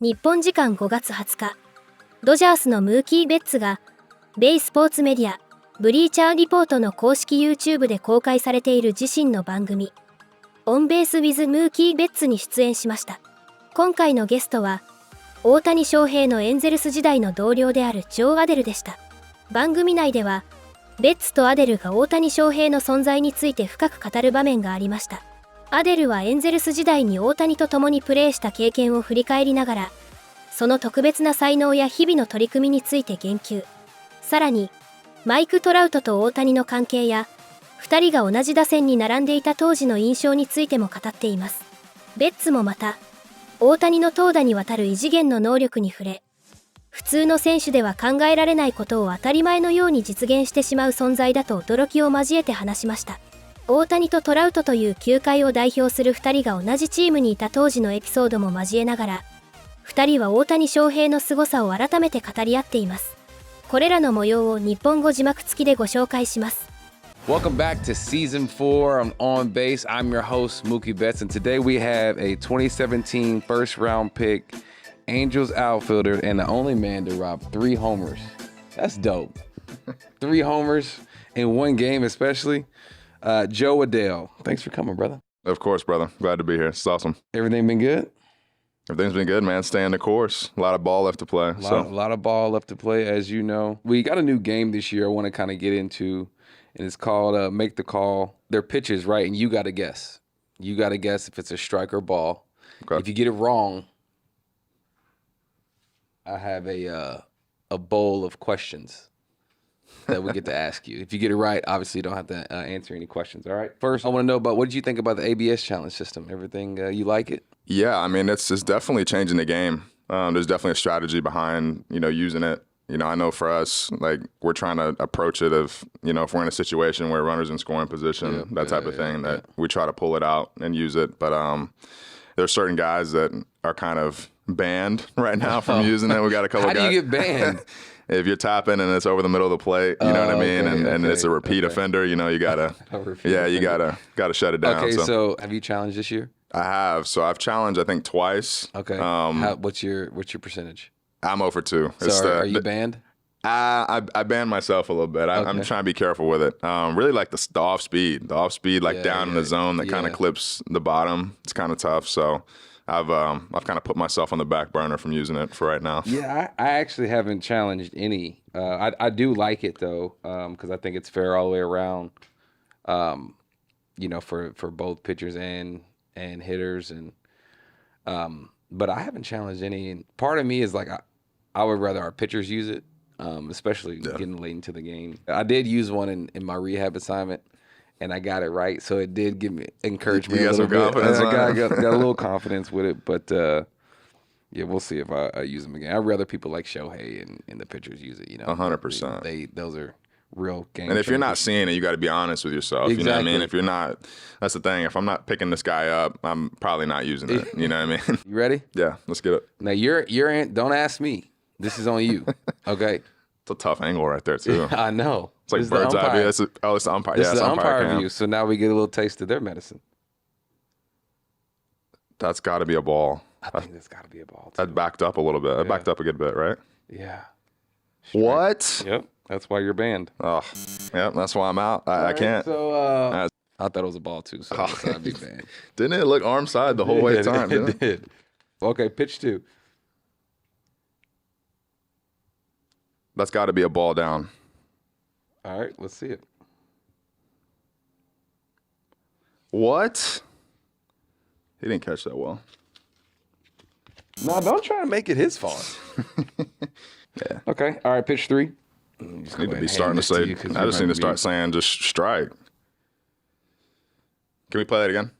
日本時間5月20日、ドジャースのムーキー・ベッツが、米スポーツメディア、ブリーチャーリポートの公式 YouTube で公開されている自身の番組、オンベース・ウィズ・ムーキー・ベッツに出演しました。今回のゲストは、大谷翔平のエンゼルス時代の同僚であるジョー・アデルでした。番組内では、ベッツとアデルが大谷翔平の存在について深く語る場面がありました。アデルはエンゼルス時代に大谷と共にプレーした経験を振り返りながら、その特別な才能や日々の取り組みについて言及。さらに、マイク・トラウトと大谷の関係や、2人が同じ打線に並んでいた当時の印象についても語っています。ベッツもまた、大谷の投打にわたる異次元の能力に触れ、普通の選手では考えられないことを当たり前のように実現してしまう存在だと驚きを交えて話しました。大谷とトラウトという球界を代表する2人が同じチームにいた当時のエピソードも交えながら、2人は大谷翔平の凄さを改めて語り合っています。これらの模様を日本語字幕付きでご紹介します。Welcome back to Season 4 on Base. I'm your host, Mookie Betts, and today we have a 2017 first-round pick, Angels outfielder, and the only man to rob 3 homers. That's dope. 3 homers in one game especially. Jo Adell, thanks for coming, brother. Of course, brother. Glad to be here. It's awesome. Everything been good? Everything's been good, man. Staying the course. A lot of ball left to play. A lot of ball left to play, as you know. We got a new game this year I want to kind of get into, and it's called Make the Call. They're pitches, right? And you got to guess. You got to guess if it's a strike or ball. Okay. If you get it wrong, I have a bowl of questions that we get to ask you. If you get it right, obviously you don't have to answer any questions, all right? First, I want to know about what did you think about the ABS challenge system? Everything, you like it? Yeah, I mean, it's definitely changing the game. There's definitely a strategy behind, using it. I know for us, like, we're trying to approach it of, if we're in a situation where runners in scoring position, that type of thing, that we try to pull it out and use it. But there's certain guys that are kind of banned right now from using it. We got a couple How guys. do you get banned? If you're tapping and it's over the middle of the plate, you know what I mean, and it's a repeat offender, you gotta, you gotta shut it down. Okay, so have you challenged this year? I have. So I've challenged, I think, twice. Okay. What's your percentage? I'm 0 for 2. So are you banned? I banned myself a little bit. I'm trying to be careful with it. Really like the off speed, like down in the zone that kind of clips the bottom. It's kind of tough. So I've kind of put myself on the back burner from using it for right now. Yeah, I actually haven't challenged any. I do like it though, because I think it's fair all the way around. For both pitchers and hitters, and but I haven't challenged any. And part of me is like I would rather our pitchers use it, especially getting late into the game. I did use one in my rehab assignment, and I got it right, so it did give me encouragement. You got some confidence. I got a little confidence with it, but we'll see if I use them again. I'd rather people like Shohei and the pitchers use it. 100%. Those are real game. And if you're not seeing it, you got to be honest with yourself. Exactly. You know what I mean? If you're not, that's the thing. If I'm not picking this guy up, I'm probably not using it. You know what I mean? You ready? Yeah, let's get it. Now you're in. Don't ask me. This is on you. Okay. It's a tough angle right there too. I know. It's like bird's eye view. It's the umpire. This is the umpire cam. view. So now we get a little taste of their medicine. That's got to be a ball. I think that's got to be a ball. That backed up a little bit. That backed up a good bit, right? Yeah. What? Yep. That's why you're banned. Oh, yeah. That's why I'm out. I can't. So I thought it was a ball too. So I'd be banned. Didn't it look arm side the whole way time? It did. Okay, pitch 2. That's got to be a ball down. All right, let's see it. What? He didn't catch that well. No, don't try to make it his fault. Yeah. Okay. All right, pitch 3. Just need to be starting to say. I just need to start saying just strike. Can we play that again?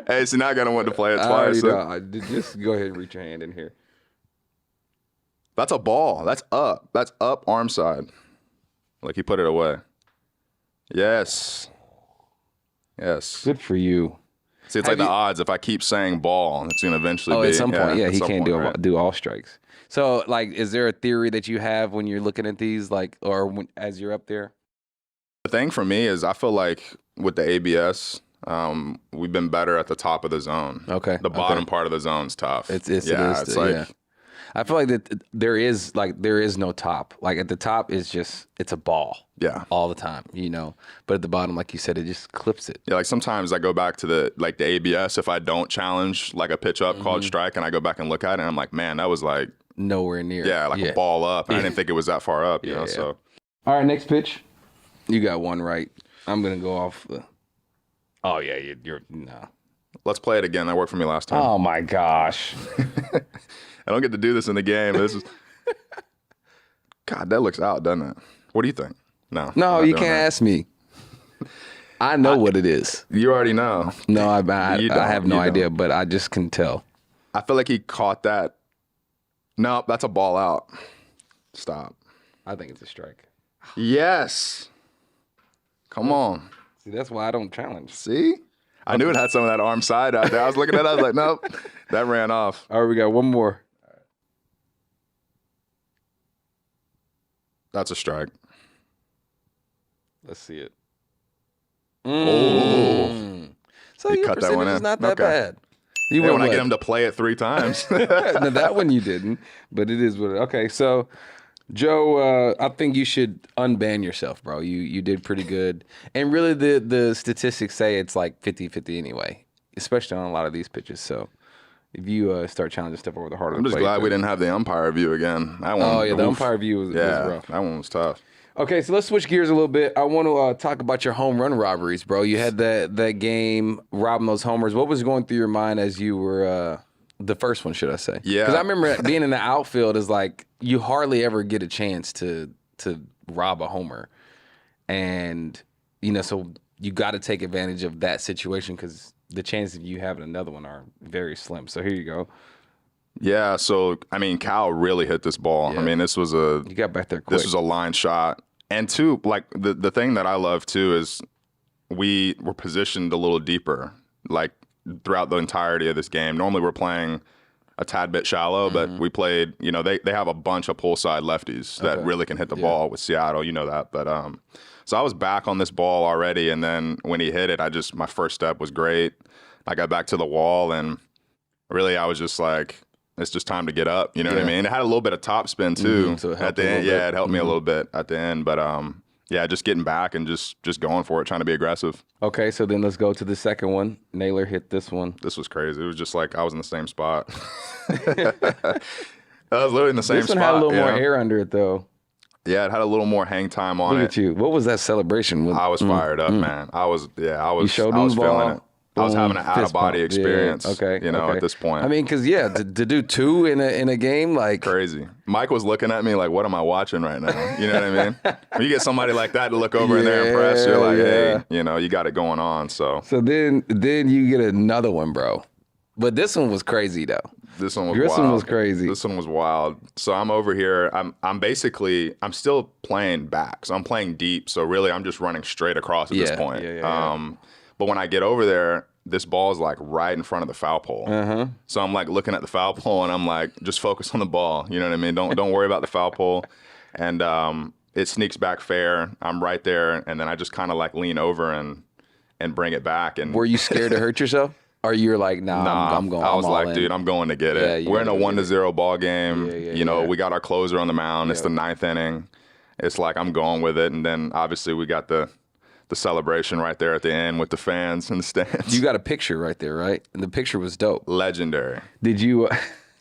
Hey, so now I gotta want to play it twice. Just go ahead and reach your hand in here. That's a ball. That's up. That's up arm side. Like he put it away. Yes. Yes. Good for you. See, it's like the odds. If I keep saying ball, it's gonna eventually be. At some point, he can't right? do all strikes. So, like, is there a theory that you have when you're looking at these, like, or as you're up there? The thing for me is I feel like with the ABS, We've been better at the top of the zone. Okay. The bottom part of the zone's tough. It is. I feel like that there is no top. Like at the top it's a ball. Yeah. All the time, But at the bottom, like you said, it just clips it. Yeah, like sometimes I go back to the ABS if I don't challenge like a pitch up called strike, and I go back and look at it and I'm like, man, that was like nowhere near. Yeah, like a ball up. And I didn't think it was that far up, you know. So all right, next pitch. You got one right. I'm gonna go off the Oh yeah, you're no. Let's play it again. That worked for me last time. Oh my gosh. I don't get to do this in the game. This is God, that looks out, doesn't it? What do you think? No, you can't ask me. I know what it is. You already know. No, I have no idea, but I just can tell. I feel like he caught that. No, that's a ball out. Stop. I think it's a strike. Yes. Come on. See, that's why I don't challenge. See? I knew it had some of that arm side out there. I was looking at it, I was like, nope, that ran off. All right, we got one more. That's a strike. Let's see it. Oh. So your cut that one percentage in. is not that bad. You when I get him to play it 3 times. No, that one you didn't, but it is what okay, so Joe, I think you should unban yourself, bro. You did pretty good. And really the statistics say it's like 50-50 anyway, especially on a lot of these pitches. So if you start challenging stuff over the heart of the I'm just plate, glad we didn't have the umpire view again. That one, oh, yeah, the umpire view was rough. That one was tough. Okay, so let's switch gears a little bit. I want to talk about your home run robberies, bro. You had that game robbing those homers. What was going through your mind as you were the first one, should I say? Yeah. Because I remember being in the outfield is like you hardly ever get a chance to rob a homer. And, so you got to take advantage of that situation because the chances of you having another one are very slim. So here you go. Yeah, so, Cal really hit this ball. Yeah. This was you got back there quick. This was a line shot. And two, like the thing that I love too is we were positioned a little deeper, like throughout the entirety of this game. Normally we're playing a tad bit shallow, but we played, they have a bunch of pull side lefties that really can hit the ball with Seattle, you know that. But so I was back on this ball already, and then when he hit it, my first step was great. I got back to the wall, and really I was just like, it's just time to get up. You know what I mean? It had a little bit of top spin too so at the end. Yeah, it helped me a little bit at the end. But just getting back and just going for it, trying to be aggressive. Okay, so then let's go to the second one. Naylor hit this one. This was crazy. It was just like I was in the same spot. I was literally in the same spot. This one had a little more air under it though. Yeah, it had a little more hang time on it. Look at you. What was that celebration? I was fired up, man. I was You showed him the ball. feeling it. I was having an out-of-body experience, at this point. Because, to do 2 in a game, like... Crazy. Mike was looking at me like, what am I watching right now? You know what I mean? When you get somebody like that to look over and they're impressed, you're like, hey, you got it going on, so. So then you get another one, bro. But this one was crazy, though. This one was wild. This one was crazy. This one was wild. So I'm over here. I'm still playing back. So I'm playing deep. So really, I'm just running straight across at this point. But when I get over there, this ball is like right in front of the foul pole. So I'm like looking at the foul pole and I'm like, just focus on the ball. You know what I mean? Don't worry about the foul pole. And it sneaks back fair. I'm right there. And then I just kind of like lean over and bring it back. And were you scared to hurt yourself? Or you're like, nah, I'm going. I was like, dude, I'm going to get it. We're in a 1-0 ball game. We got our closer on the mound. It's the 9th inning. It's like I'm going with it. And then obviously we got the celebration right there at the end with the fans in the stands. You got a picture right there, right? And the picture was dope. Legendary. Did you?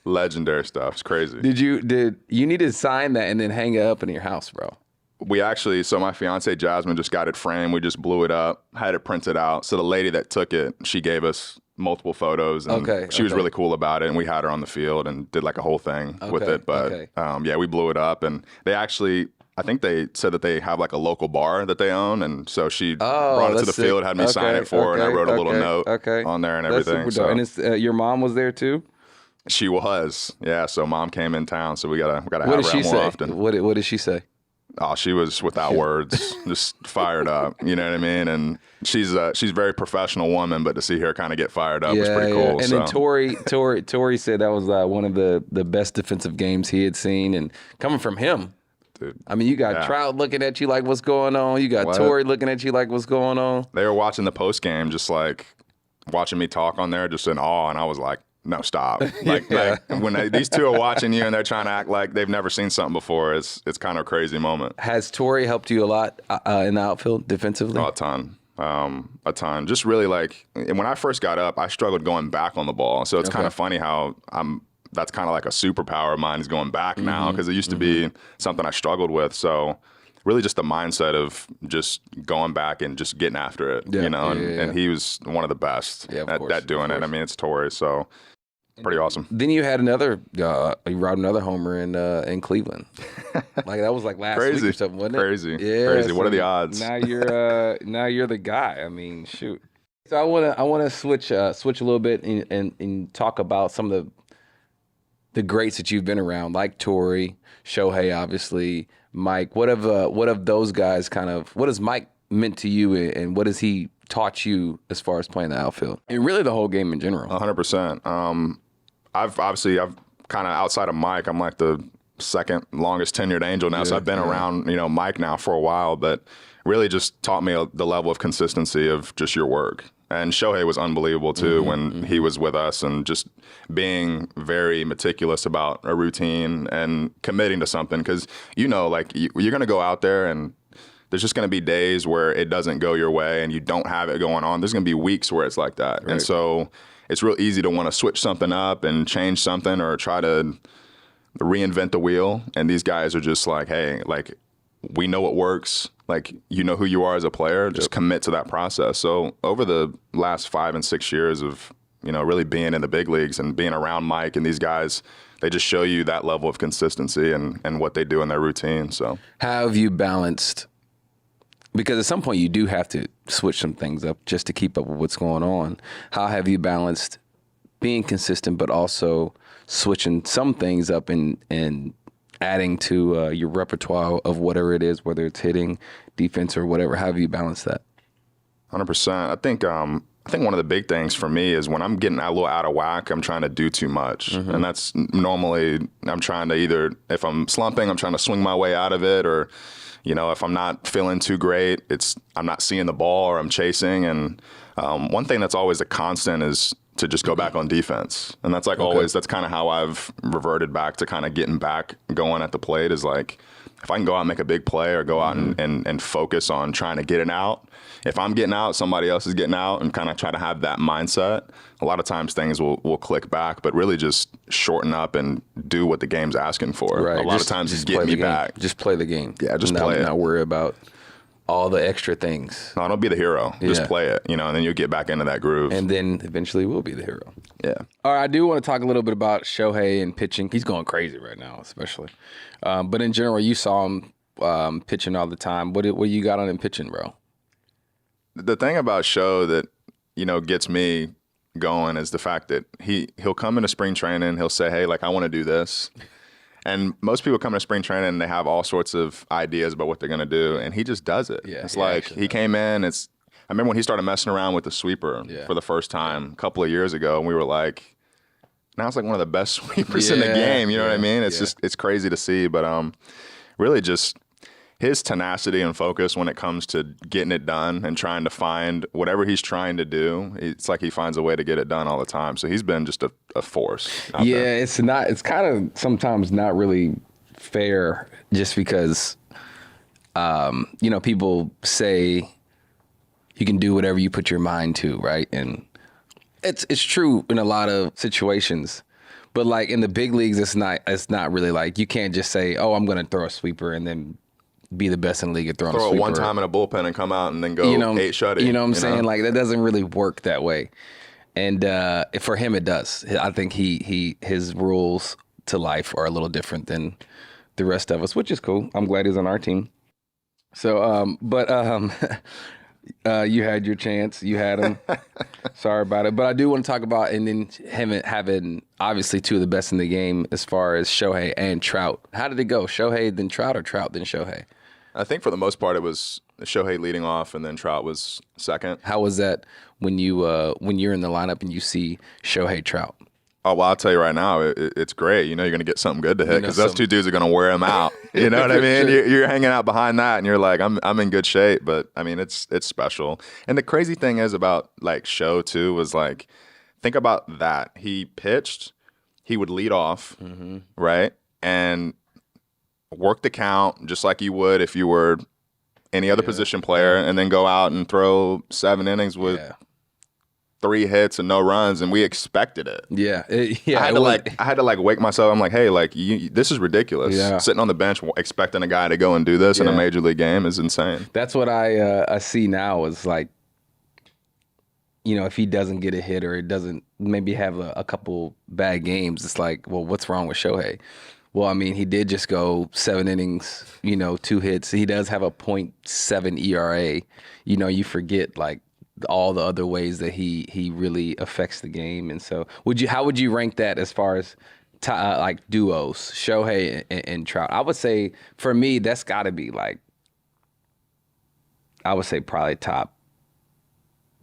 Legendary stuff. It's crazy. Did you need to sign that and then hang it up in your house, bro? We actually, so my fiance Jasmine just got it framed. We just blew it up, had it printed out. So the lady that took it, she gave us multiple photos, and she was really cool about it. And we had her on the field and did like a whole thing with it. But we blew it up, and they actually. I think they said that they have like a local bar that they own, and so she brought it to the field, had me sign it for her, and I wrote a little note on there and everything. That's super dope. And it's, your mom was there too? She was, yeah. So mom came in town, so we gotta have her out more often. What did she say? Oh, she was without words, just fired up. You know what I mean? And she's a very professional woman, but to see her kind of get fired up was pretty cool. And then Tori said that was one of the best defensive games he had seen, and coming from him. Dude. I mean, you got Trout looking at you like, what's going on? You got Torrey looking at you like, what's going on? They were watching the post game, just like watching me talk on there, just in awe, and I was like, no, stop. Like when these two are watching you and they're trying to act like they've never seen something before, it's kind of a crazy moment. Has Torrey helped you a lot in the outfield defensively? Oh, a ton. Just really like, and when I first got up, I struggled going back on the ball. So it's kind of funny how that's kind of like a superpower of mine is going back now, because it used to be something I struggled with. So really just the mindset of just going back and just getting after it, and he was one of the best at doing it. I mean, it's Torrey, so pretty awesome. Then you had you robbed another homer in Cleveland. Like that was like last week or something, wasn't it? Crazy. Yeah. Crazy. So what are the odds? Now you're the guy. I mean, shoot. So I wanna switch a little bit and talk about some of the greats that you've been around, like Torrey, Shohei, obviously, Mike. What have those guys what has Mike meant to you, and what has he taught you as far as playing the outfield and really the whole game in general? 100%. I've kind of, outside of Mike, I'm like the second longest tenured Angel now, so I've been around Mike now for a while, but really just taught me the level of consistency of just your work. And Shohei was unbelievable too when he was with us, and just being very meticulous about a routine and committing to something, because like you're going to go out there and there's just going to be days where it doesn't go your way and you don't have it going on. There's going to be weeks where it's like that. Right. And so it's real easy to want to switch something up and change something or try to reinvent the wheel. And these guys are just like, hey, like, we know what works. Like, you know who you are as a player. Just commit to that process. So over the last 5 and 6 years of, really being in the big leagues and being around Mike and these guys, they just show you that level of consistency and what they do in their routine. So how have you balanced? Because at some point you do have to switch some things up just to keep up with what's going on. How have you balanced being consistent, but also switching some things up and adding to your repertoire of whatever it is, whether it's hitting, defense, or whatever? How have you balanced that? 100%. I think one of the big things for me is when I'm getting a little out of whack, I'm trying to do too much. And that's normally, I'm trying to either, if I'm slumping, I'm trying to swing my way out of it, or if I'm not feeling too great, I'm not seeing the ball or I'm chasing. And one thing that's always a constant is to just go back on defense. And that's like always, that's kind of how I've reverted back to kind of getting back going at the plate, is like, if I can go out and make a big play or go out and focus on trying to get it out. If I'm getting out, somebody else is getting out, and kind of try to have that mindset. A lot of times things will click back, but really just shorten up and do what the game's asking for. Right. A lot of times just get me back. Just play the game. Yeah, just play it. Not worry about all the extra things. No, don't be the hero. Just play it, and then you'll get back into that groove. And then eventually we'll be the hero. Yeah. All right, I do want to talk a little bit about Shohei and pitching. He's going crazy right now, especially. But in general, you saw him pitching all the time. What you got on him pitching, bro? The thing about Sho that, gets me going is the fact that he'll come into spring training, he'll say, hey, like, I want to do this. And most people come to spring training and they have all sorts of ideas about what they're going to do, and he just does it. Yeah, it's like he came in, I remember when he started messing around with the sweeper for the first time a couple of years ago, and we were like, now it's like one of the best sweepers in the game, you know what I mean? It's just, it's crazy to see, but really just his tenacity and focus when it comes to getting it done and trying to find whatever he's trying to do, it's like he finds a way to get it done all the time. So he's been just a force out there. It's kind of sometimes not really fair, just because, people say you can do whatever you put your mind to, right? And it's true in a lot of situations. But like in the big leagues, it's not really like, you can't just say, oh, I'm going to throw a sweeper and then be the best in the league at throwing a sweeper. Throw it one time in a bullpen and come out and then go 8 shutting. You know what I'm saying? Like, that doesn't really work that way. And for him, it does. I think his rules to life are a little different than the rest of us, which is cool. I'm glad he's on our team. So, you had your chance. You had him. Sorry about it. But I do want to talk about, and then him having obviously two of the best in the game as far as Shohei and Trout. How did it go? Shohei then Trout, or Trout then Shohei? I think for the most part it was Shohei leading off, and then Trout was second. How was that when you're in the lineup and you see Shohei Trout? Oh, well, I'll tell you right now, it's great. You know, you're going to get something good to hit because those two dudes are going to wear him out. You know what I mean? You're hanging out behind that, and you're like, I'm in good shape. But I mean, it's special. And the crazy thing is about like Sho too was like, think about that. He pitched, he would lead off, right, and work the count just like you would if you were any other position player, and then go out and throw 7 innings with 3 hits and no runs, and we expected it. I had to wake myself. I'm like, hey, like this is ridiculous. Sitting on the bench expecting a guy to go and do this in a major league game is insane. That's what I see now is like, you know, if he doesn't get a hit or it doesn't maybe have a couple bad games, it's like, well, what's wrong with Shohei? Well, I mean, he did just go 7 innings, you know, 2 hits. He does have a .7 ERA. You know, you forget like all the other ways that he really affects the game. And so how would you rank that as far as like duos, Shohei and Trout? I would say for me, that's got to be like, I would say probably top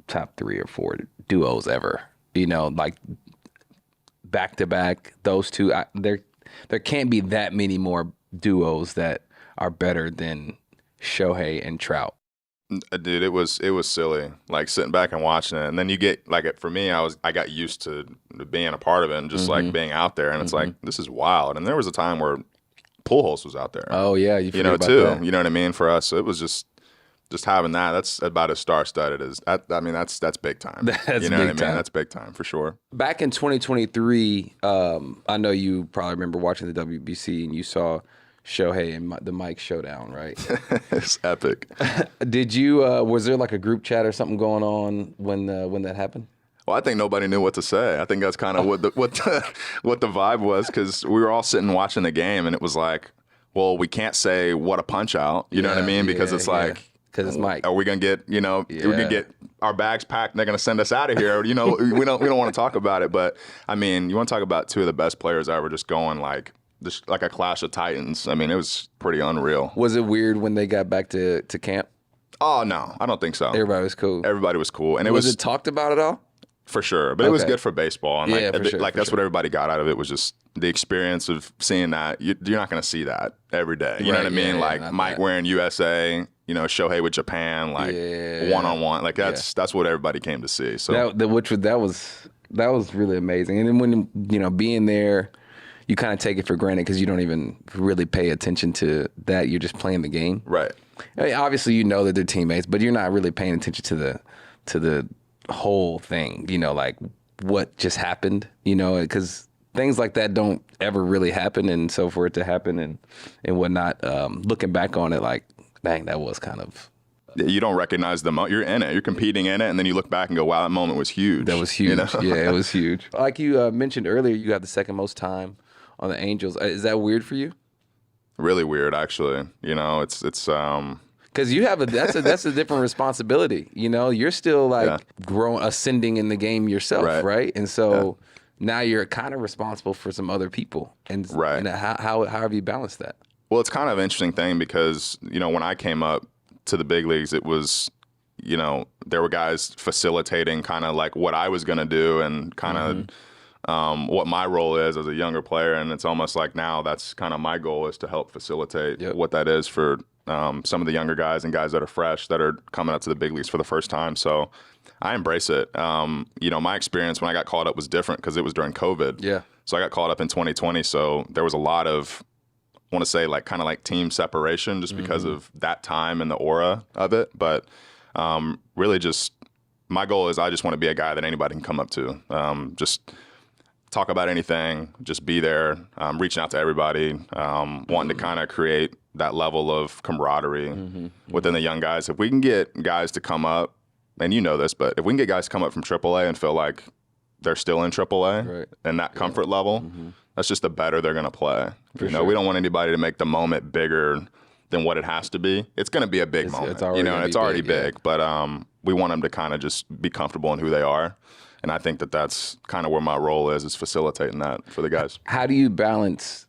3 or 4 duos ever. You know, like back to back, those two, there can't be that many more duos that are better than Shohei and Trout. Dude, it was silly, like sitting back and watching it, and then you get like for me, I got used to being a part of it and just like being out there, and it's like this is wild. And there was a time where Pujols was out there. Oh yeah, you know too. That. You know what I mean? For us, so it was just having that. That's about as star-studded as I mean. That's big time. That's you know big what I mean? time. That's big time for sure. Back in 2023, I know you probably remember watching the WBC and you saw Shohei and the Mike showdown, right? It's epic. Did you? Was there like a group chat or something going on when that happened? Well, I think nobody knew what to say. I think that's kind of what the vibe was, because we were all sitting watching the game, and it was like, well, we can't say what a punch out. You know what I mean? Because it's like, because it's Mike. Are we gonna get we're gonna get our bags packed? And they're gonna send us out of here. You know, we don't want to talk about it. But I mean, you want to talk about 2 of the best players ever, just going like a clash of titans. I mean, it was pretty unreal. Was it weird when they got back to camp? Oh no, I don't think so. Everybody was cool. Everybody was cool, and was it talked about at all? For sure, but it was good for baseball, and that's what everybody got out of it, was just the experience of seeing that. You're not going to see that every day. You know what I mean? Like Mike wearing USA, you know, Shohei with Japan, like one-on-one. Like that's what everybody came to see. So that was really amazing. And then when, you know, being there, you kind of take it for granted because you don't even really pay attention to that. You're just playing the game. Right. I mean, obviously, you know that they're teammates, but you're not really paying attention to the whole thing, you know, like what just happened, you know, because things like that don't ever really happen. And so for it to happen and whatnot, looking back on it, like, dang, that was kind of... You don't recognize the moment. You're in it. You're competing in it, and then you look back and go, wow, that moment was huge. That was huge. You know? Yeah, it was huge. Like you mentioned earlier, you got the second most time on the Angels. Is that weird for you? Really weird, actually. You know, it's because you have that's a different responsibility. You know, you're still like ascending in the game yourself, right? And so now you're kind of responsible for some other people. And how have you balanced that? Well, it's kind of an interesting thing because, you know, when I came up to the big leagues, it was, you know, there were guys facilitating kind of like what I was going to do and kind of what my role is as a younger player. And it's almost like now that's kind of my goal, is to help facilitate what that is for some of the younger guys and guys that are fresh, that are coming up to the big leagues for the first time. So I embrace it. You know, my experience when I got called up was different because it was during COVID. Yeah. So I got called up in 2020. So there was a lot of, I want to say, like kind of like team separation just because of that time and the aura of it. But really just my goal is I just want to be a guy that anybody can come up to. Just talk about anything, just be there, reaching out to everybody, wanting to kind of create that level of camaraderie within the young guys. If we can get guys to come up, and you know this, but if we can get guys to come up from AAA and feel like they're still in AAA and that comfort level, that's just the better they're going to play. You know, we don't want anybody to make the moment bigger than what it has to be. It's going to be a big moment, you know, and it's already big. But we want them to kind of just be comfortable in who they are. And I think that that's kind of where my role is facilitating that for the guys. How do you balance,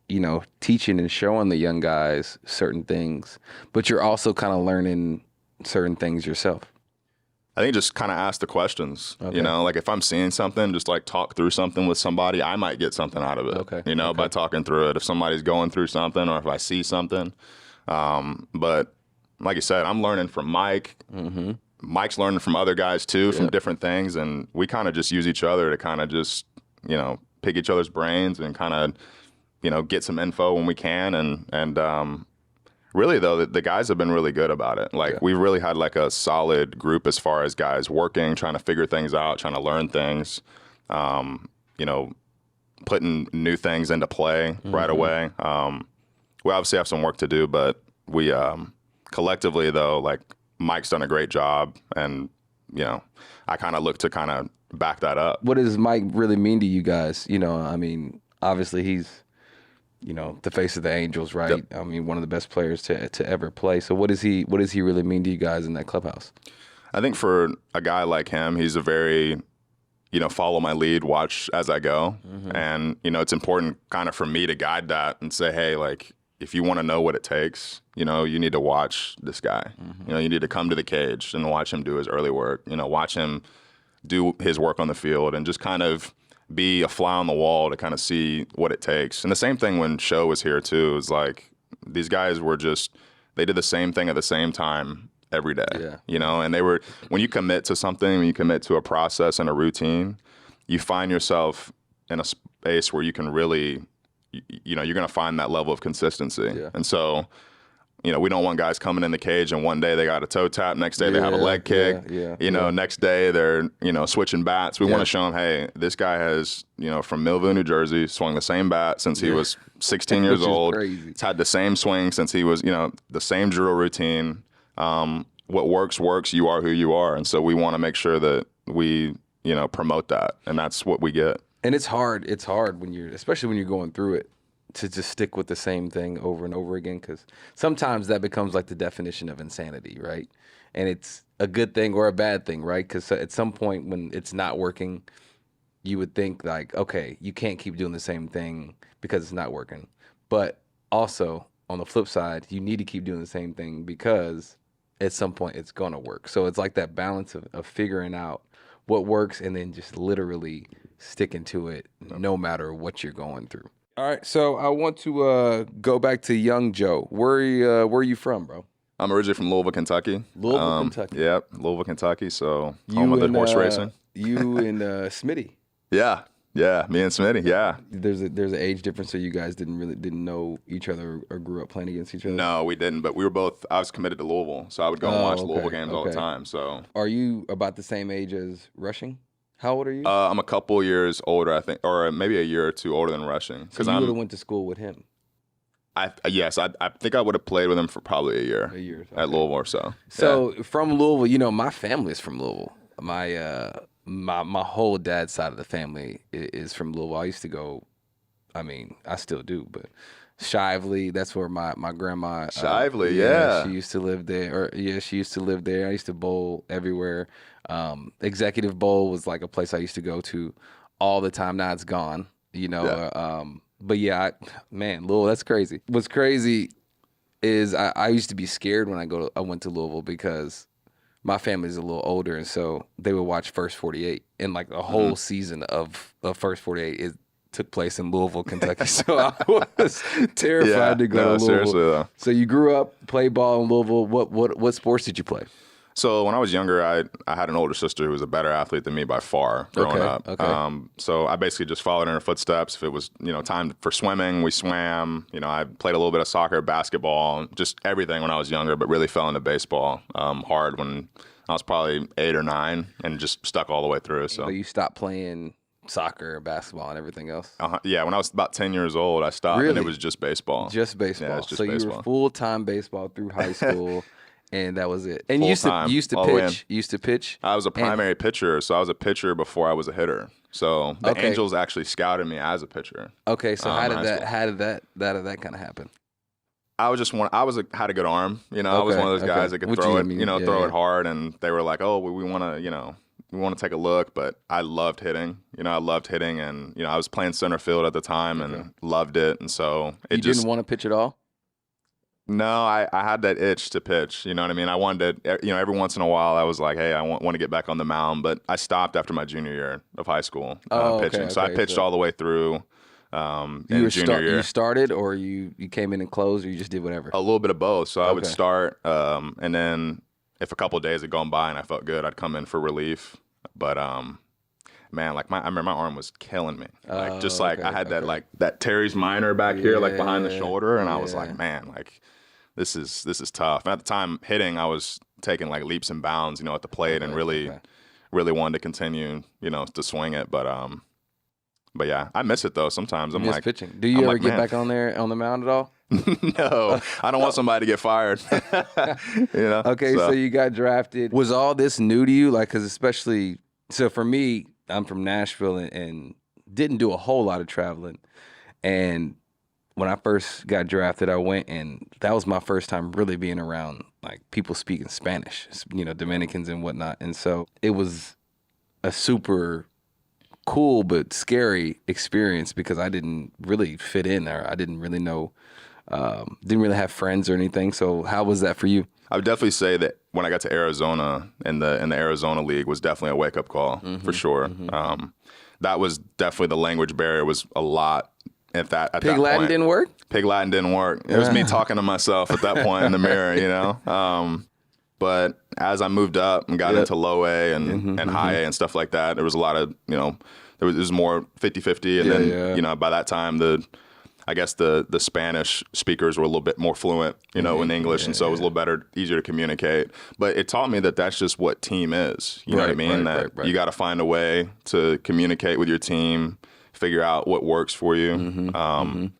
you know, teaching and showing the young guys certain things, but you're also kind of learning certain things yourself? I think just kind of ask the questions, you know, like if I'm seeing something, just like talk through something with somebody, I might get something out of it, you know, by talking through it. If somebody's going through something or if I see something. But like you said, I'm learning from Mike. Mike's learning from other guys too, from different things. And we kind of just use each other to kind of just, you know, pick each other's brains and kind of, you know, get some info when we can. And really, though, the guys have been really good about it. Like, we've really had, like, a solid group as far as guys working, trying to figure things out, trying to learn things, you know, putting new things into play right away. We obviously have some work to do, but we collectively, though, like, Mike's done a great job. And, you know, I kind of look to kind of back that up. What does Mike really mean to you guys? You know, I mean, obviously he's, you know, the face of the Angels, right? I mean, one of the best players to ever play. So what does he really mean to you guys in that clubhouse? I think for a guy like him, he's a very, you know, follow my lead, watch as I go. And, you know, it's important kind of for me to guide that and say, hey, like, if you want to know what it takes, you know, you need to watch this guy. You know, you need to come to the cage and watch him do his early work, you know, watch him do his work on the field and just kind of be a fly on the wall to kind of see what it takes. And the same thing when Sho was here too, is like these guys were just, they did the same thing at the same time every day, you know, and they were, when you commit to something, when you commit to a process and a routine, you find yourself in a space where you can really, you know, you're going to find that level of consistency. And so, you know, we don't want guys coming in the cage and one day they got a toe tap, next day they have a leg kick, you know, next day they're, you know, switching bats. We want to show them, hey, this guy has, you know, from Millville, New Jersey, swung the same bat since he was 16 years old. He's had the same swing since he was, you know, the same drill routine. What works, works. You are who you are. And so we want to make sure that we, you know, promote that. And that's what we get. And it's hard. It's hard when you're, especially when you're going through it, to just stick with the same thing over and over again, because sometimes that becomes like the definition of insanity, right? And it's a good thing or a bad thing, right? Because at some point when it's not working, you would think like, okay, you can't keep doing the same thing because it's not working. But also on the flip side, you need to keep doing the same thing because at some point it's going to work. So it's like that balance of figuring out what works and then just literally sticking to it no matter what you're going through. All right, so I want to go back to young Joe. Where are you from, bro? I'm originally from Louisville, Kentucky. Louisville, Kentucky. Yep, Louisville, Kentucky. So home of the horse racing. You and Smitty. Yeah, me and Smitty. Yeah. There's an age difference, so you guys didn't know each other or grew up playing against each other. No, we didn't. But we were both. I was committed to Louisville, so I would go and watch Louisville games all the time. So. Are you about the same age as Rushing? How old are you? I'm a couple years older, I think, or maybe a year or two older than Rushing. So you would have went to school with him? Yes, I think I would have played with him for probably a year at Louisville or so. So from Louisville, you know, my family is from Louisville. My whole dad's side of the family is from Louisville. I used to go, I mean, I still do, but Shively, that's where my grandma. Shively, she used to live there. She used to live there. I used to bowl everywhere. Executive Bowl was like a place I used to go to all the time. Now it's gone, you know. But yeah, Louisville, that's crazy. What's crazy is I used to be scared when I went to Louisville because my family's a little older, and so they would watch First 48, and like the whole season of First 48 took place in Louisville, Kentucky. So I was terrified to go to Louisville. Seriously, though. So you grew up, played ball in Louisville. What sports did you play? So when I was younger, I had an older sister who was a better athlete than me by far growing up. So I basically just followed in her footsteps. If it was, you know, time for swimming, we swam. You know, I played a little bit of soccer, basketball, just everything when I was younger, but really fell into baseball hard when I was probably 8 or 9 and just stuck all the way through. So you stopped playing soccer, basketball, and everything else? Yeah, when I was about 10 years old, I stopped, and it was just baseball. Just baseball. Yeah, it was just so baseball. You were full-time baseball through high school, and that was it. And you used to pitch? I was a primary pitcher, so I was a pitcher before I was a hitter. So the Angels actually scouted me as a pitcher. Okay, so how did that kind of happen? I had a good arm. You know, I was one of those guys that could throw it, throw it hard, and they were like, oh, we want to, we want to take a look, but I loved hitting. I loved hitting, and I was playing center field at the time and loved it, and so didn't want to pitch at all. No, I had that itch to pitch. You know what I mean? I wanted to, every once in a while I was like, hey, I want to get back on the mound. But I stopped after my junior year of high school pitching. So I pitched all the way through in junior year. You started, or you came in and closed, or you just did whatever? A little bit of both. So I would start, and then if a couple of days had gone by and I felt good, I'd come in for relief. But man, like I remember my arm was killing me. Like I had that Terry's Minor back here, like behind the shoulder, and I was like, man, like this is tough. And at the time, hitting, I was taking like leaps and bounds, at the plate, and really wanted to continue, to swing it. But yeah, I miss it though. Sometimes I'm like pitching. Do you ever get back on there on the mound at all? No, I don't want somebody to get fired. Okay, so you got drafted. Was all this new to you? Like, because especially, so for me, I'm from Nashville and didn't do a whole lot of traveling. And when I first got drafted, I went, and that was my first time really being around like people speaking Spanish, Dominicans and whatnot. And so it was a super cool but scary experience because I didn't really fit in there. I didn't really know, didn't really have friends or anything. So how was that for you? I would definitely say that when I got to Arizona in the Arizona League was definitely a wake up call for sure. That was definitely, the language barrier was a lot at that point. Pig Latin didn't work? Pig Latin didn't work. It was me talking to myself at that point in the mirror, But as I moved up and got into low A and high A and stuff like that, there was a lot of, there was more 50-50. And then, by that time, I guess the Spanish speakers were a little bit more fluent, in English. And so it was a little better, easier to communicate. But it taught me that that's just what team is. You know what I mean? That you got to find a way to communicate with your team, figure out what works for you.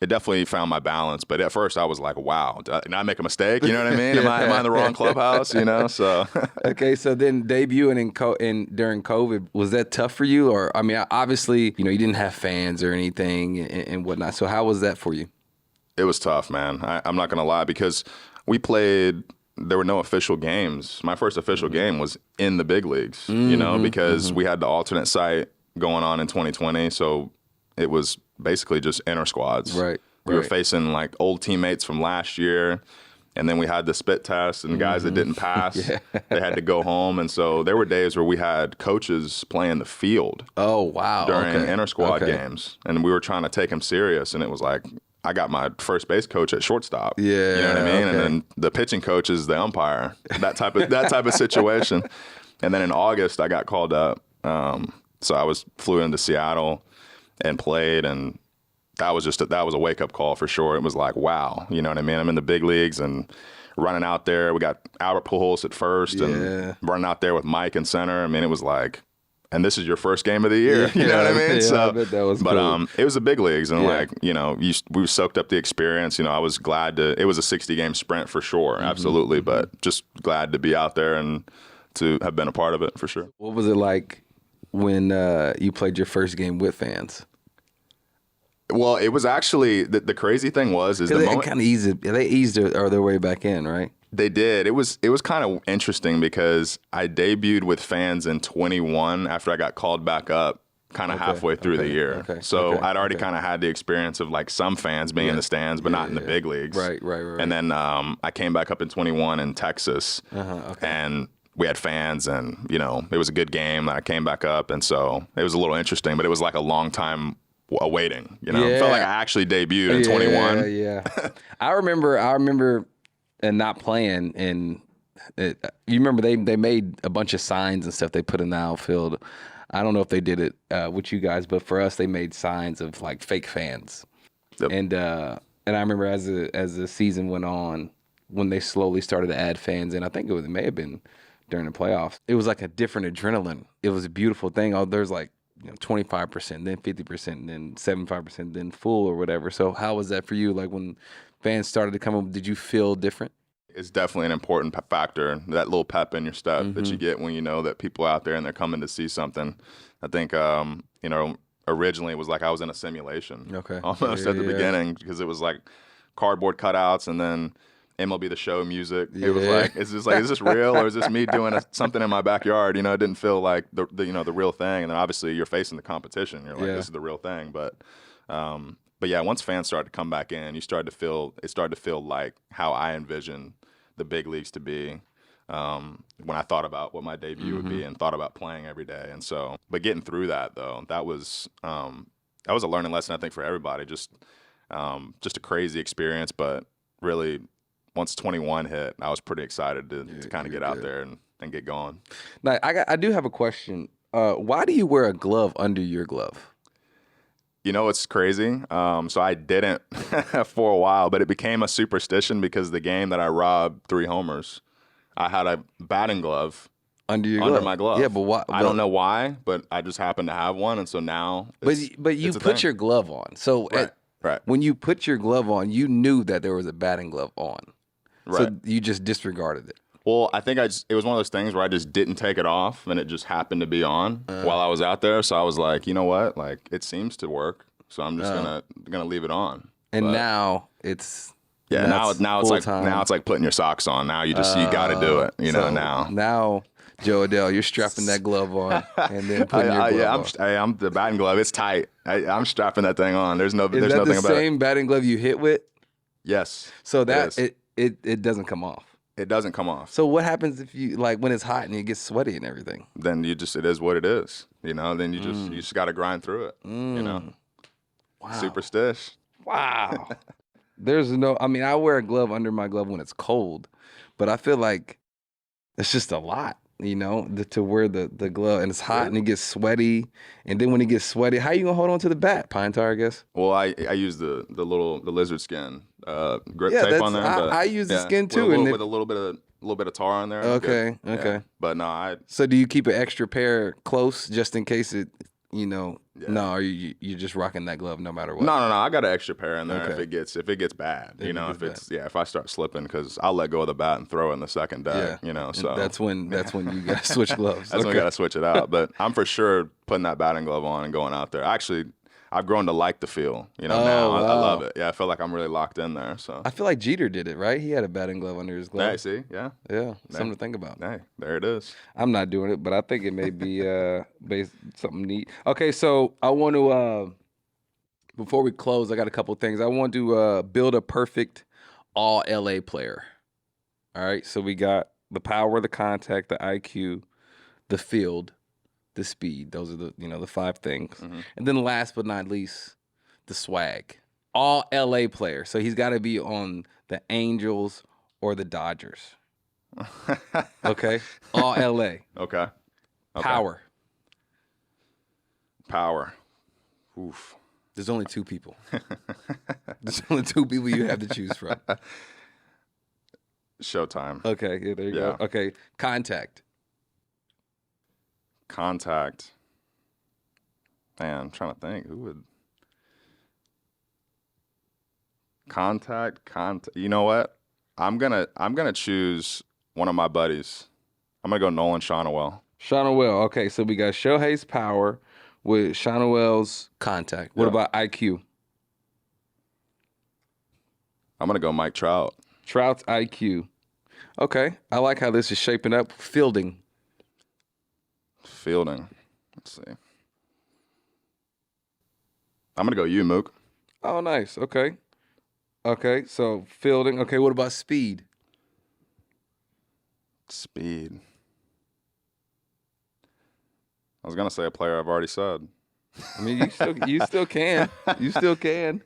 It definitely found my balance. But at first I was like, wow, did I make a mistake? You know what I mean? Am I in the wrong clubhouse? So. Okay, so then debuting during COVID, was that tough for you? Or, I mean, obviously, you didn't have fans or anything and whatnot. So how was that for you? It was tough, man. I'm not going to lie, because we played, there were no official games. My first official game was in the big leagues, because we had the alternate site going on in 2020. So it was basically just inter squads. Right. We were facing like old teammates from last year, and then we had the spit test, and the guys that didn't pass, they had to go home. And so there were days where we had coaches playing the field. Oh, wow. During inter squad games, and we were trying to take them serious, and it was like, I got my first base coach at shortstop. Yeah. You know what I mean? And then the pitching coach is the umpire. That type of situation. And then in August I got called up. So I flew into Seattle and played, and that was a wake-up call for sure. It was like, wow, you know what I mean? I'm in the big leagues and running out there. We got Albert Pujols at first and running out there with Mike in center. I mean, it was like, and this is your first game of the year. You know what I mean? I bet that was cool. It was the big leagues, and we soaked up the experience. I was glad it was a 60-game sprint for sure, absolutely, but just glad to be out there and to have been a part of it for sure. What was it like when you played your first game with fans? Well, it was actually, the crazy thing was the moment kind of eased their way back in, right? They did. It was kind of interesting because I debuted with fans in 21 after I got called back up kind of halfway through the year. So I'd already kind of had the experience of like some fans being in the stands, but not in the big leagues. Right. And then I came back up in 21 in Texas, and we had fans, and it was a good game. I came back up, and so it was a little interesting, but it was like a long time awaiting. It felt like I actually debuted in 21. Yeah. I remember not playing, and you remember they made a bunch of signs and stuff they put in the outfield. I don't know if they did it with you guys, but for us they made signs of like fake fans. Yep. And I remember as the season went on, when they slowly started to add fans in, I think it may have been during the playoffs. It was like a different adrenaline. It was a beautiful thing. There's like 25%, then 50%, then 75%, then full or whatever. So how was that for you? Like when fans started to come up, did you feel different? It's definitely an important factor, that little pep in your step that you get when you know that people are out there and they're coming to see something. I think, originally it was like I was in a simulation almost at the beginning, because it was like cardboard cutouts and then MLB The Show music. It was like, is this real, or is this me doing something in my backyard? It didn't feel like the real thing. And then obviously you're facing the competition. You're like, this is the real thing. But but yeah, once fans started to come back in, it started to feel like how I envisioned the big leagues to be. When I thought about what my debut would be and thought about playing every day. And so, but getting through that though, that was a learning lesson, I think, for everybody. Just a crazy experience, but really once 21 hit, I was pretty excited to kind of get out there and get going. Now, I do have a question. Why do you wear a glove under your glove? You know, it's crazy. So I didn't for a while, but it became a superstition because the game that I robbed 3 homers, I had a batting glove under my glove. Yeah, but why? I don't know why, but I just happened to have one, and so now. But you put your glove on. So right. When you put your glove on, you knew that there was a batting glove on. Right. So you just disregarded it. Well, I think it was one of those things where I just didn't take it off, and it just happened to be on while I was out there. So I was like, you know what? Like, it seems to work, so I'm just gonna leave it on. And now it's. Yeah, now it's like putting your socks on. Now you got to do it. You know now. Now, Jo Adell, you're strapping that glove on and then putting your glove on. I'm the batting glove. It's tight. I'm strapping that thing on. There's nothing about it. Is that the same it. batting glove you hit with? Yes. So that it doesn't come off. It doesn't come off. So what happens if you when it's hot and it gets sweaty and everything? Then it is what it is. You know. Then you just got to grind through it. You know. Wow. Superstition. Wow. I wear a glove under my glove when it's cold, but I feel like it's just a lot, to wear the glove, and it's hot and it gets sweaty. And then when it gets sweaty, how you gonna hold on to the bat? Pine tar, I guess. Well, I use the lizard skin grip tape on there. I use the skin too, with a little bit of tar on there. Okay. Yeah. But no, So do you keep an extra pair close just in case it? No, or you're just rocking that glove no matter what. No. I got an extra pair in there if it gets bad. If I start slipping, because I'll let go of the bat and throw it in the second deck. So that's when you gotta switch gloves. That's when you gotta switch it out. But I'm for sure putting that batting glove on and going out there. Actually, I've grown to like the feel. Now wow. I love it. Yeah, I feel like I'm really locked in there. So I feel like Jeter did it, right? He had a batting glove under his glove. Hey, see, yeah, something to think about. Hey, there it is. I'm not doing it, but I think it may be something neat. Okay, so I want to before we close, I got a couple things. I want to build a perfect all LA player. All right, so we got the power, the contact, the IQ, the field, the speed. Those are the 5 things. Mm-hmm. And then last but not least, the swag. All LA player. So he's got to be on the Angels or the Dodgers. Okay? All LA. Okay. Power. Oof. There's only 2 people. There's only 2 people you have to choose from. Showtime. Okay, yeah, there you go. Okay, contact. Man, I'm trying to think who would contact. You know what? I'm gonna choose one of my buddies. I'm gonna go Nolan Shonowell. Okay, so we got Shohei's power with Shonowell's contact. What about IQ? I'm gonna go Mike Trout. Trout's IQ. Okay, I like how this is shaping up. Fielding. Let's see. I'm going to go you, Mook. Oh, nice. Okay, so fielding. Okay, what about speed? I was going to say a player I've already said. I mean, you still can. You still can.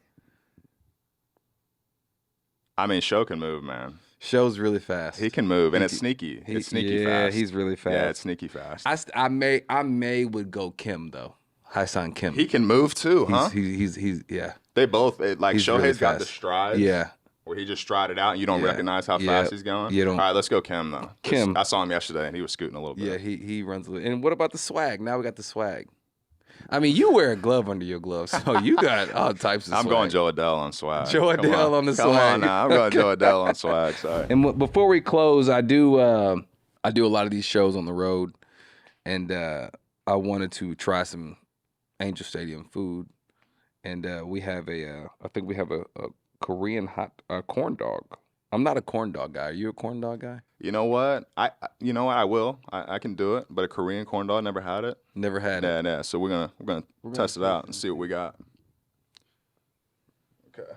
I mean, Show can move, man. Show's really fast. He can move, and it's sneaky. It's sneaky fast. Yeah, he's really fast. Yeah, it's sneaky fast. I may would go Kim though. Hye-San Kim. He can move too, huh? He's yeah. They both Shohei's really got the strides. Yeah. Where he just strided out and you don't recognize how fast he's going. All right, let's go Kim though. Kim. I saw him yesterday and he was scooting a little bit. Yeah, he runs a little. And what about the swag? Now we got the swag. I mean, you wear a glove under your glove, so you got all types of swag. I'm going Jo Adell on swag. Jo Adell on the swag. Come on now. I'm going Jo Adell on swag. Sorry. And before we close, I do a lot of these shows on the road, and I wanted to try some Angel Stadium food, and we have I think we have a Korean hot corn dog. I'm not a corn dog guy. Are you a corn dog guy? You know what? I will. I can do it. But a Korean corn dog, never had it. Never had it. Yeah. So we're gonna test it out and see what we got. Okay.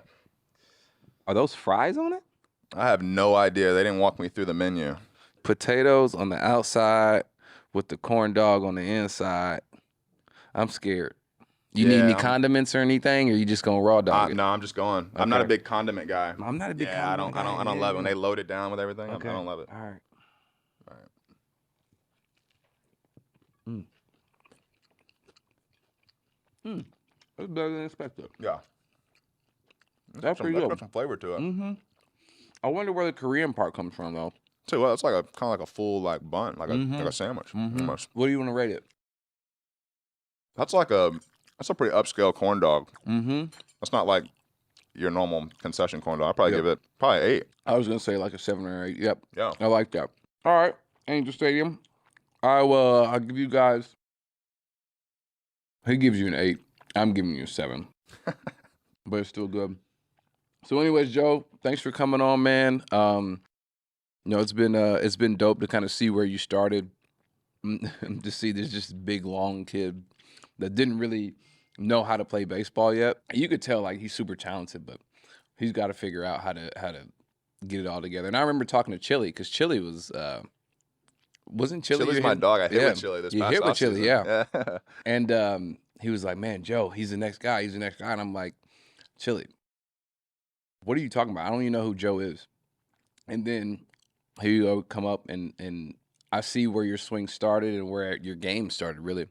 Are those fries on it? I have no idea. They didn't walk me through the menu. Potatoes on the outside with the corn dog on the inside. I'm scared. You need any condiments or anything, or you just gonna raw dog it? No, I'm just going. Okay. I'm not a big condiment guy. I'm not a big condiment guy. I don't love it when they load it down with everything. Okay. I don't love it. All right. That's better than expected. Yeah. That's pretty good. Got some flavor to it. I wonder where the Korean part comes from, though. Tell you what, it's like kind of like a full bun, like a sandwich. Almost. What do you want to rate it? That's a pretty upscale corn dog. Mm-hmm. That's not like your normal concession corn dog. I'd probably give it 8. I was gonna say like a 7 or 8. Yep. Yeah. I like that. All right, Angel Stadium. I'll give you guys. He gives you an 8. I'm giving you a 7. But it's still good. So, anyways, Joe, thanks for coming on, man. It's been dope to kind of see where you started. To see this just big, long kid that didn't really know how to play baseball yet. You could tell like he's super talented, but he's got to figure out how to get it all together. And I remember talking to Chili because Chili wasn't Chili. Chili's my dog. I hit with Chili this past hit with Chili, yeah. And he was like, "Man, Joe, he's the next guy. He's the next guy." And I'm like, "Chili, what are you talking about? I don't even know who Joe is." And then here you go, come up and I see where your swing started and where your game started, really.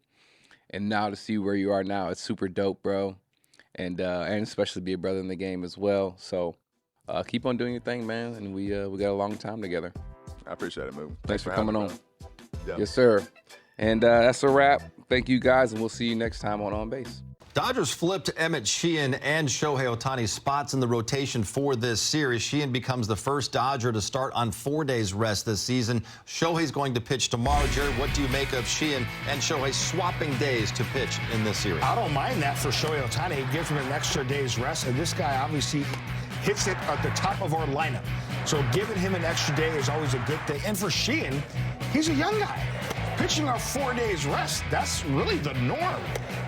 And now to see where you are now, it's super dope, bro. And especially be a brother in the game as well. So keep on doing your thing, man. And we got a long time together. I appreciate it, Moo. Thanks for coming on. Yeah. Yes, sir. And that's a wrap. Thank you, guys, and we'll see you next time on Base. Dodgers flipped Emmett Sheehan and Shohei Ohtani spots in the rotation for this series. Sheehan becomes the first Dodger to start on 4 days rest this season. Shohei's going to pitch tomorrow. Jared, what do you make of Sheehan and Shohei swapping days to pitch in this series? I don't mind that for Shohei Ohtani. It gives him an extra day's rest, and this guy obviously hits it at the top of our lineup. So giving him an extra day is always a good thing. And for Sheehan, he's a young guy. Pitching our 4 days rest, that's really the norm.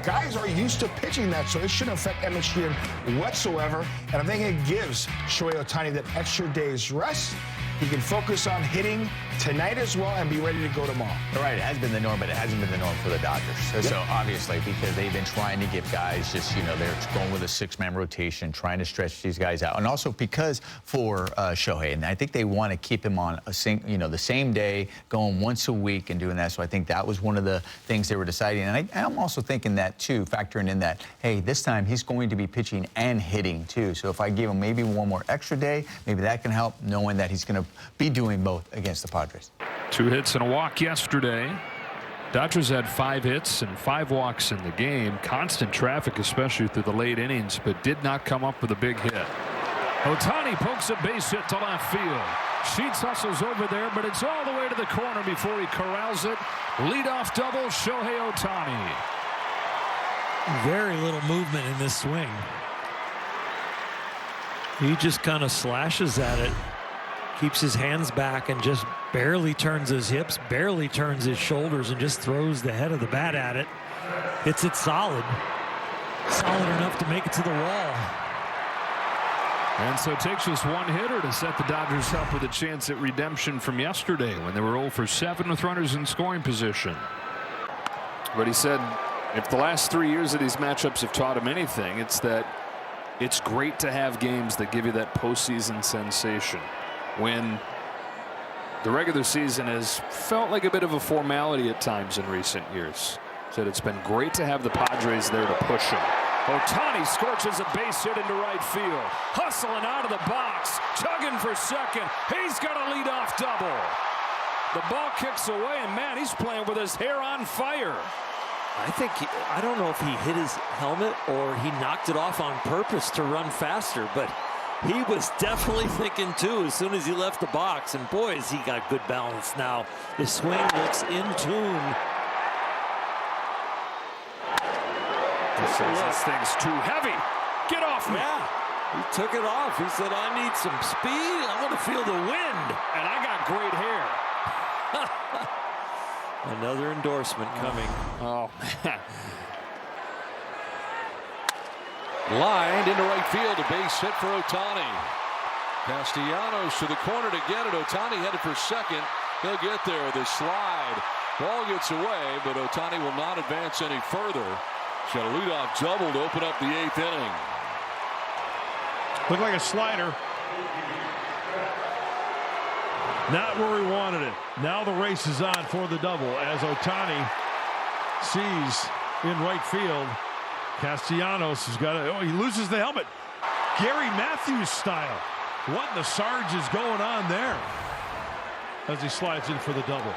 Guys are used to pitching that, so it shouldn't affect Emmett Sheehan whatsoever. And I think it gives Shohei Ohtani that extra day's rest. He can focus on hitting tonight as well and be ready to go tomorrow. All right, it has been the norm, but it hasn't been the norm for the Dodgers. So obviously, because they've been trying to give guys just, they're going with a 6-man rotation, trying to stretch these guys out. And also because for Shohei, and I think they want to keep him on the same day, going once a week and doing that. So I think that was one of the things they were deciding. And I'm also thinking that, too, factoring in that, hey, this time he's going to be pitching and hitting, too. So if I give him maybe one more extra day, maybe that can help, knowing that he's going to be doing both against the Padres. 2 hits and a walk yesterday. Dodgers had 5 hits and 5 walks in the game. Constant traffic, especially through the late innings, but did not come up with a big hit. Ohtani pokes a base hit to left field. Sheets hustles over there, but it's all the way to the corner before he corrals it. Leadoff double, Shohei Ohtani. Very little movement in this swing. He just kind of slashes at it. Keeps his hands back and just barely turns his hips, barely turns his shoulders, and just throws the head of the bat at it. Hits it solid. Solid enough to make it to the wall. And so it takes just one hitter to set the Dodgers up with a chance at redemption from yesterday when they were 0 for 7 with runners in scoring position. But he said if the last 3 years of these matchups have taught him anything, it's that it's great to have games that give you that postseason sensation. When the regular season has felt like a bit of a formality at times in recent years. Said it's been great to have the Padres there to push him. Ohtani scorches a base hit into right field. Hustling out of the box. Chugging for second. He's got a leadoff double. The ball kicks away, and man, he's playing with his hair on fire. I don't know if he hit his helmet or he knocked it off on purpose to run faster, but he was definitely thinking too as soon as he left the box. And boy, has he got good balance now. The swing looks in tune. He says this thing's too heavy. Get off me. Yeah, he took it off. He said, I need some speed. I want to feel the wind. And I got great hair. Another endorsement coming. Oh, man. Lined into right field, a base hit for Ohtani. Castellanos to the corner to get it. Ohtani headed for second. He'll get there. The slide. Ball gets away, but Ohtani will not advance any further. He's got a leadoff double to open up the 8th inning. Looked like a slider. Not where he wanted it. Now the race is on for the double as Ohtani sees in right field. Castellanos has got it. Oh, he loses the helmet. Gary Matthews style. What in the Sarge is going on there? As he slides in for the double.